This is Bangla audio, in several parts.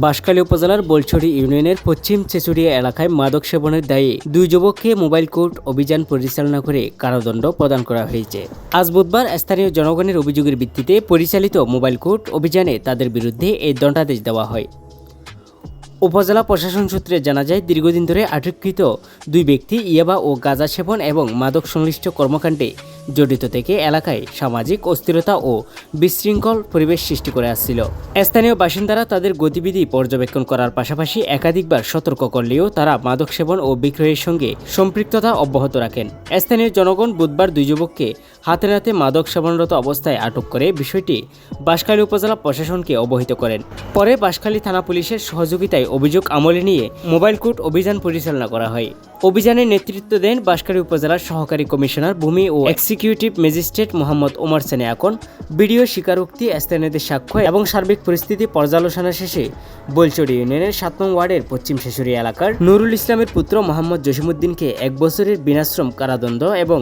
বাঁশখালী উপজেলার বলছড়ি ইউনিয়নের পশ্চিম চেচুড়িয়া এলাকায় মাদক সেবনের দায়ে দুই যুবককে মোবাইল কোর্ট অভিযান পরিচালনা করে কারাদণ্ড প্রদান করা হয়েছে। আজ বুধবার স্থানীয় জনগণের অভিযোগের ভিত্তিতে পরিচালিত মোবাইল কোর্ট অভিযানে তাদের বিরুদ্ধে এই দণ্ডাদেশ দেওয়া হয়। উপজেলা প্রশাসন সূত্রে জানা যায়, দীর্ঘদিন ধরে আটককৃত দুই ব্যক্তি ইয়াবা ও গাঁজা সেবন এবং মাদক সংশ্লিষ্ট কর্মকাণ্ডে জড়িত থেকে এলাকায় সামাজিক অস্থিরতা ও বিশৃঙ্খল পরিবেশ সৃষ্টি করে আসছিল। স্থানীয় বাসিন্দারা তাদের গতিবিধি পর্যবেক্ষণ করার পাশাপাশি একাধিকবার সতর্ক করলেও তারা মাদক সেবন ও বিক্রয়ের সঙ্গে সম্পৃক্ততা অব্যাহত রাখেন। স্থানীয় জনগণ বুধবার দুই যুবককে হাতে নাতে মাদক সেবনরত অবস্থায় আটক করে বিষয়টি বাঁশখালী উপজেলা প্রশাসনকে অবহিত করেন। পরে বাঁশখালী থানা পুলিশের সহযোগিতায় অভিযোগ আমলে নিয়ে মোবাইল কোর্ট অভিযান পরিচালনা করা হয়। অভিযানের নেতৃত্ব দেন বাঁশখালী উপজেলার সহকারী কমিশনার ভূমি ও এক্সিকিউটিভ ম্যাজিস্ট্রেট মোহাম্মদ ওমর সেনে আকন। ভিডিও স্বীকারোক্তি, স্থানীয়দের সাক্ষ্য এবং সার্বিক পরিস্থিতি পর্যালোচনা শেষে বলছড়ি ইউনিয়নের ৭ নং ওয়ার্ডের পশ্চিম শেষুরিয়া এলাকার নুরুল ইসলামের পুত্র মোহাম্মদ জসিমউদ্দিনকে ১ বছরের বিনাশ্রম কারাদণ্ড এবং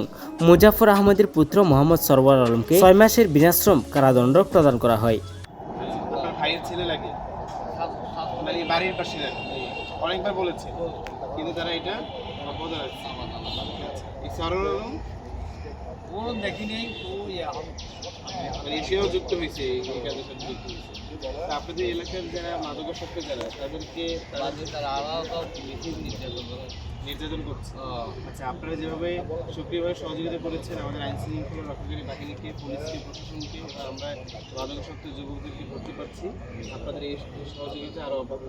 মুজাফর আহমদের পুত্র মোহাম্মদ সরওয়ার আলমকে ৬ মাসের বিনাশ্রম কারাদণ্ড প্রদান করা হয়। আপনার ভাইয়ের ছেলে লাগে, মানে বাড়ির পাশে লাগে, অনেকবার বলেছে, কিন্তু তারা এটা বদল আছে। এই সরওয়ার আলম ও দেখি নেই, ও মানে এসেও যুক্ত হয়েছে, এই কাজের সাথে যুক্ত হয়েছে। তা আপনাদের এলাকার যারা মাদকাসক্ত যারা, তাদেরকে নির্যাতন করছে। আচ্ছা, আপনারা যেভাবে সক্রিয়ভাবে সহযোগিতা করেছেন আমাদের আইন শৃঙ্খলা রক্ষাকারী বাহিনীকে, পুলিশকে, প্রশাসনকে, আমরা মাদকাসক্ত যুবকদেরকে ভর্তি পাচ্ছি, আপনাদের এই সহযোগিতা আরও অব্যাহত